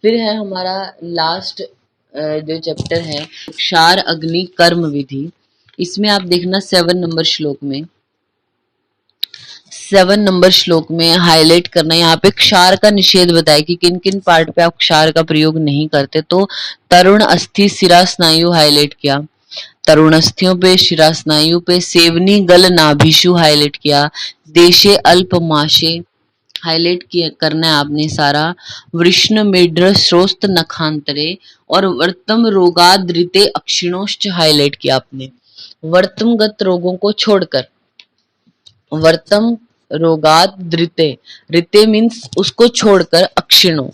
फिर है हमारा लास्ट जो चैप्टर है क्षार अग्नि कर्म विधि। इसमें आप देखना 7 नंबर श्लोक में हाईलाइट करना, यहाँ पे क्षार का निषेध बताया कि किन किन पार्ट पे आप क्षार का प्रयोग नहीं करते। तो तरुण अस्थि शिरा स्नायु हाईलाइट किया, तरुण अस्थियों पे, शिरा स्नायु पे, सेवनी गल नाभिषु हाईलाइट किया, देशे अल्प माशे हाईलाइट किया करना है आपने सारा, वृष्ण मेढ्र श्रोस्त नखांतरे और वर्तम रोगाद्रिते अक्षिणोश्च हाईलाइट किया आपने। वर्तमगत रोगों को छोड़कर, वर्तम रोगात धृते, ऋते मीन्स उसको छोड़कर, अक्षिणों,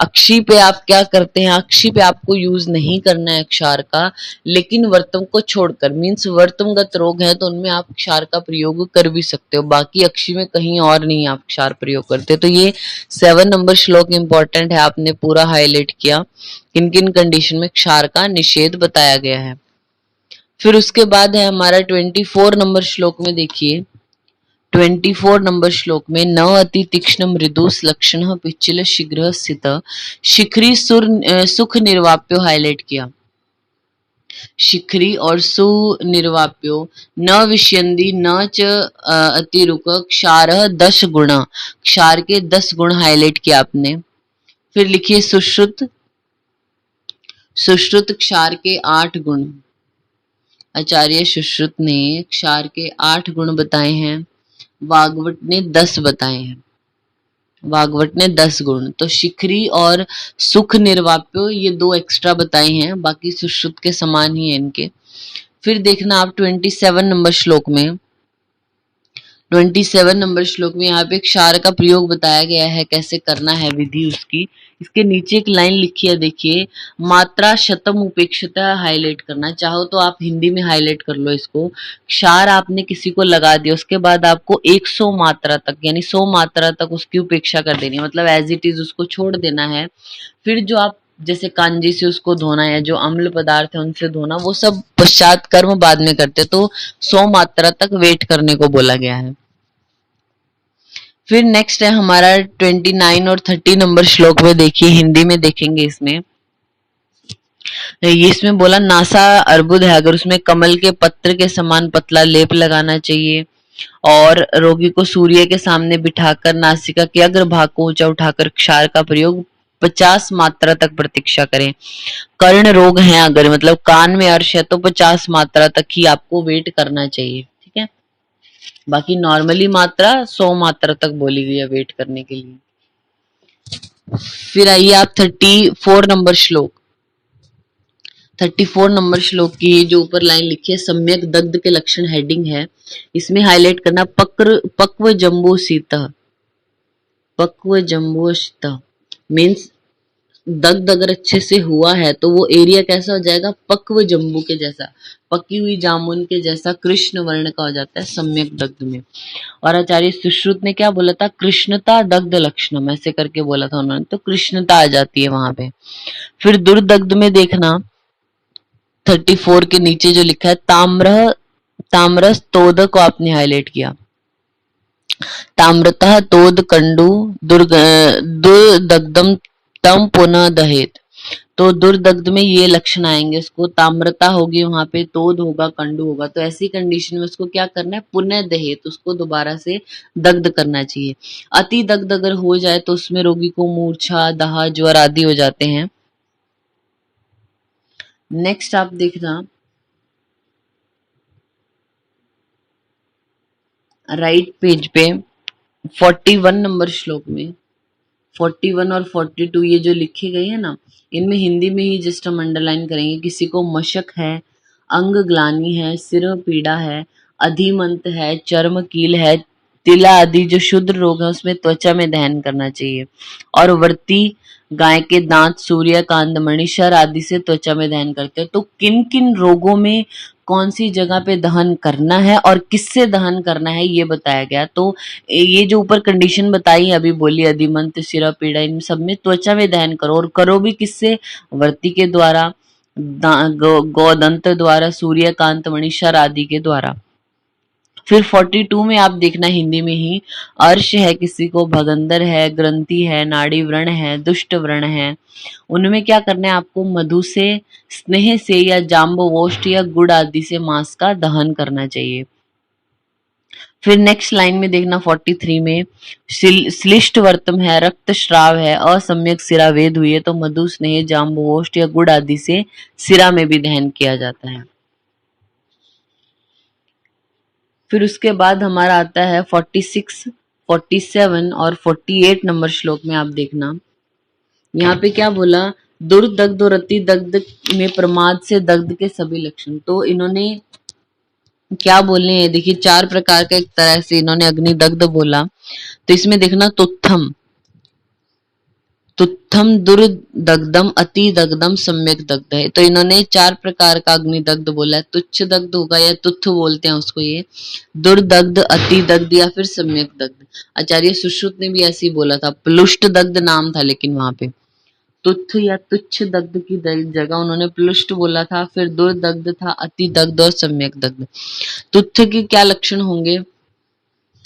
अक्षी पे आप क्या करते हैं, अक्षी पे आपको यूज नहीं करना है क्षार का, लेकिन वर्तम को छोड़कर मीन्स वर्तमगत रोग है तो उनमें आप क्षार का प्रयोग कर भी सकते हो, बाकी अक्षी में कहीं और नहीं आप क्षार प्रयोग करते। तो ये 7 नंबर श्लोक इंपॉर्टेंट है, आपने पूरा हाईलाइट किया किन किन कंडीशन में क्षार का निषेध बताया गया है। फिर उसके बाद है हमारा 24 नंबर श्लोक में देखिए, 24 नंबर श्लोक में न अति तीक्ष्ण मृदु लक्षण पिच्चिल शीघ्र स्थित शिखरी सुख निर्वाप्यो हाईलाइट किया, शिखरी और सुनिर्वाप्यो, न विष्यन्ति न च अतिरुक क्षार 10 गुण, क्षार के 10 गुण हाईलाइट किया आपने। फिर लिखिए सुश्रुत, सुश्रुत क्षार के 8 गुण, आचार्य सुश्रुत ने क्षार के 8 गुण बताए हैं, वाग्वट ने 10 बताए हैं, वाग्वट ने 10 गुण। तो शिखरी और सुख निर्वाप्यो ये 2 एक्स्ट्रा बताए हैं, बाकी सुश्रुत के समान ही है इनके। फिर देखना आप 27 नंबर श्लोक में, 27 नंबर श्लोक में यहाँ पे क्षार का प्रयोग बताया गया है, कैसे करना है विधि उसकी। इसके नीचे एक लाइन लिखी है देखिए, मात्रा शतम उपेक्षिता हाईलाइट करना, चाहो तो आप हिंदी में हाईलाइट कर लो इसको। क्षार आपने किसी को लगा दिया, उसके बाद आपको 100 मात्रा तक यानी 100 मात्रा तक उसकी उपेक्षा कर देनी है, मतलब एज इट इज उसको छोड़ देना है। फिर जो आप जैसे कांजी से उसको धोना या जो अम्ल पदार्थ है उनसे धोना, वो सब पश्चात कर्म बाद में करते, तो 100 मात्रा तक वेट करने को बोला गया है। फिर नेक्स्ट है हमारा 29 और 30 नंबर श्लोक में देखिए, हिंदी में देखेंगे इसमें। ये इसमें बोला नासा अर्बुद है, अगर उसमें कमल के पत्र के समान पतला लेप लगाना चाहिए, और रोगी को सूर्य के सामने बिठाकर नासिका के अग्रभाग को ऊंचा उठाकर क्षार का प्रयोग 50 मात्रा तक प्रतीक्षा करें। कर्ण रोग है अगर, मतलब कान में अर्श है, तो 50 मात्रा तक ही आपको वेट करना चाहिए, ठीक है। बाकी नॉर्मली मात्रा 100 मात्रा तक बोली गई है वेट करने के लिए। फिर आइए आप 34 नंबर श्लोक, 34 नंबर श्लोक की जो ऊपर लाइन लिखी है सम्यक दग्ध के लक्षण हेडिंग है, इसमें हाईलाइट करना पक्व जम्बो शीतः, पक्व जम्बो शीतः मीन्स दग्ध अगर अच्छे से हुआ है तो वो एरिया कैसा हो जाएगा, पक्व जम्बू के जैसा, पकी हुई जामुन के जैसा कृष्ण वर्ण का हो जाता है सम्यक दग्ध में। और आचार्य सुश्रुत ने क्या बोला था, कृष्णता दग्ध लक्षणम ऐसे करके बोला था उन्होंने, तो कृष्णता आ जाती है वहां पे। फिर दुर्दग्ध में देखना 34 के नीचे जो लिखा है ताम्रस तोद को आपने हाईलाइट किया, ताम्रतः तोद कंडु दुर्दग्धम तम पुनः दहेत, तो दुर्दग्ध में ये लक्षण आएंगे, उसको ताम्रता होगी वहां पे, तोद होगा, कंडु होगा, तो ऐसी कंडीशन में उसको क्या करना है, पुनः दहेत, उसको दोबारा से दग्ध करना चाहिए। अति दग्ध अगर हो जाए तो उसमें रोगी को मूर्छा, दाह, ज्वर आदि हो जाते हैं। नेक्स्ट आप देखना राइट पेज पे 41 नंबर श्लोक में, 41 और 42 ये जो लिखे गए हैं ना, इनमें हिंदी में ही जस्ट हम अंडरलाइन करेंगे। किसी को मशक है, अंग ग्लानि है, सिर पीड़ा है, अधिमंत है, चर्म कील है, तिला आदि जो शुद्ध रोग है उसमें त्वचा में दहन करना चाहिए। और वर्ती गाय के दांत, सूर्यकांत, मणिशर आदि से त्वचा में दहन करते हैं। तो किन किन रोगों में कौन सी जगह पे दहन करना है और किससे दहन करना है ये बताया गया। तो ये जो ऊपर कंडीशन बताई अभी बोली, अधिमंत, सिरा पीड़ा, इन सब में त्वचा में दहन करो, और करो भी किससे, वर्ती के द्वारा, गोदंत द्वारा, सूर्यकांत, मणिशर आदि के द्वारा। फिर 42 में आप देखना हिंदी में ही, अर्श है किसी को, भगंदर है, ग्रंथि है, नाड़ी व्रण है, दुष्ट व्रण है, उनमें क्या करना है आपको, मधु से, स्नेह से या जाम्बवोष्ठ या गुड़ आदि से मांस का दहन करना चाहिए। फिर नेक्स्ट लाइन में देखना 43 में, श्लिष्ट वर्तम है, रक्तस्राव है, असम्यक सिरा वेद हुई है, तो मधु, स्नेह, जाम्बवोष्ठ या गुड़ आदि से सिरा में भी दहन किया जाता है। फिर उसके बाद हमारा आता है 46, 47 और 48 नंबर श्लोक में आप देखना, यहाँ पे क्या बोला, दुर्दग्ध और अति दग्ध में प्रमाद से दग्ध के सभी लक्षण। तो इन्होंने क्या बोलने हैं, देखिए 4 प्रकार का एक तरह से इन्होंने अग्निदग्ध बोला। तो इसमें देखना, तुत्थम, तुत्थम दुर्दग्धम, अति दग्धम, सम्यक दग्ध है। तो इन्होंने 4 प्रकार का अग्निदग्ध बोला है, तुच्छ दग्ध होगा या तुत्थ बोलते हैं उसको, ये दुर्दग्ध, अति दग्ध या फिर सम्यक दग्ध। आचार्य सुश्रुत ने भी ऐसे ही बोला था, प्लुष्ट दग्ध नाम था, लेकिन वहां पे तुत्थ या तुच्छ दग्ध की जगह उन्होंने प्लुष्ट बोला था, फिर दुर्दग्ध था, अति दग्ध और सम्यक दग्ध। तुत्थ के क्या लक्षण होंगे,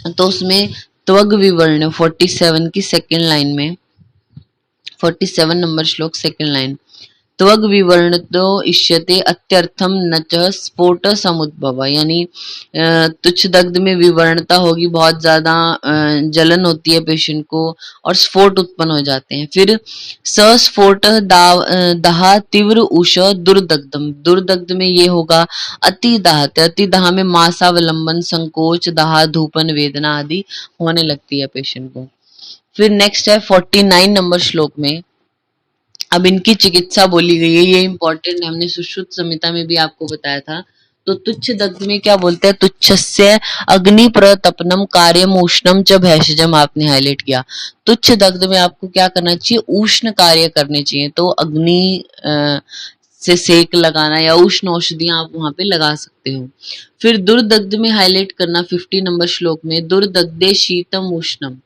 तो उसमें त्वग विवर्ण 47 की सेकेंड लाइन में, 47 नंबर श्लोक सेकेंड लाइन, त्वग विवर्ण तो इष्यते अत्यर्थम न च स्फोट समुद्भव, यानी तुच्छ दग्ध में विवर्णता होगी, बहुत ज्यादा जलन होती है पेशेंट को और स्फोट उत्पन्न हो जाते हैं। फिर सस्फोट दाह तीव्र उष दुर्दग्धम, दुर्दग्ध में ये होगा अति दाह, अति दाह में मासावलंबन, संकोच, दाह, धूपन, वेदना आदि होने लगती है पेशेंट को। फिर नेक्स्ट है 49 नंबर श्लोक में, अब इनकी चिकित्सा बोली गई है, ये इंपॉर्टेंट है, हमने सुश्रुत संहिता में भी आपको बताया था। तो तुच्छ दग्ध में क्या बोलते हैं, तुच्छस्य अग्नि प्रतपनम कार्यम उष्णम च भैषजम, आपने हाईलाइट किया। तुच्छ दग्ध में आपको क्या करना चाहिए, उष्ण कार्य करने चाहिए, तो अग्नि से सेक लगाना या उष्ण औषधियां आप वहां पे लगा सकते हो। फिर दुर्दग्ध में हाईलाइट करना 50 नंबर श्लोक में, दुर्दग्धे शीतम उष्णम,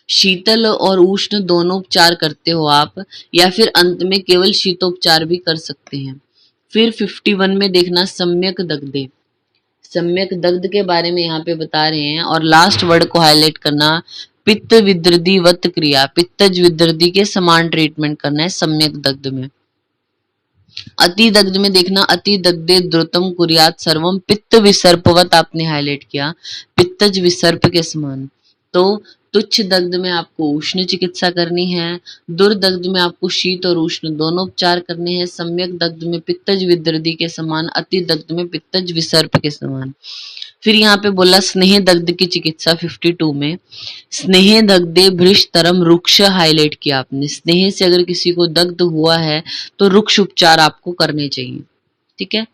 शीतल और उष्ण दोनों उपचार करते हो आप, या फिर अंत में केवल शीतोपचार भी कर सकते हैं। फिर 51 में देखना, सम्यक दग्धे, सम्यक दग्ध के बारे में यहाँ पे बता रहे हैं, और लास्ट वर्ड को हाईलाइट करना, पित्त विदृधि वत क्रिया, पित्तज विदृधि के समान ट्रीटमेंट करना है सम्यक दग्ध में। अति दग्ध में देखना, अति दग्धे द्रुतम कुर्यात सर्वम पित्त विसर्पवत, आपने हाईलाइट किया, पित्तज विसर्प के समान। तो तुच्छ दग्ध में आपको उष्ण चिकित्सा करनी है, दुर्दग्ध में आपको शीत और उष्ण दोनों उपचार करने हैं, सम्यक दग्ध में पित्तज विदृधि के समान, अति दग्ध में पित्तज विसर्प के समान। फिर यहाँ पे बोला स्नेह दग्ध की चिकित्सा 52 में, स्नेह दग्धे भ्रिशतरम रुक्ष, हाईलाइट किया आपने, स्नेह से अगर किसी को दग्ध हुआ है तो रुक्ष उपचार आपको करने चाहिए, ठीक है।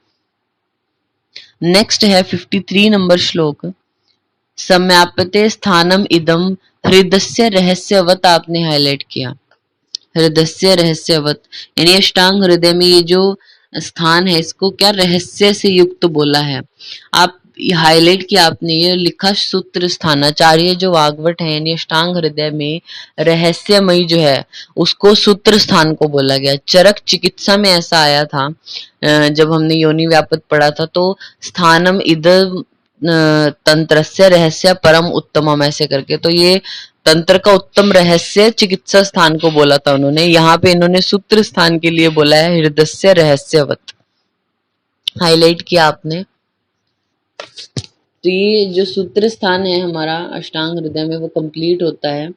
नेक्स्ट है 53 नंबर श्लोक, सम्याप्यते स्थानम इदम हृदस्य रहस्यवत, आपने हाईलाइट किया, हृदय रहस्यवत, यानी अष्टांग हृदय में ये जो स्थान है इसको क्या रहस्य से युक्त बोला है। आप हाईलाइट किया आपने, ये लिखा सूत्र स्थानाचार्य जो वाग्वट है, यानी अष्टांग हृदय में रहस्यमयी जो है उसको सूत्र स्थान को बोला गया। चरक चिकित्सा में ऐसा आया था, जब हमने योनि व्यापक पढ़ा था, तो स्थानम इदम तंत्रस्य रहस्य परम उत्तमम ऐसे करके, तो ये तंत्र का उत्तम रहस्य चिकित्सा स्थान को बोला था उन्होंने, यहाँ पे इन्होंने सूत्र स्थान के लिए बोला है हृदय रहस्यवत, हाईलाइट किया आपने। तो ये जो सूत्र स्थान है हमारा अष्टांग हृदय में वो कंप्लीट होता है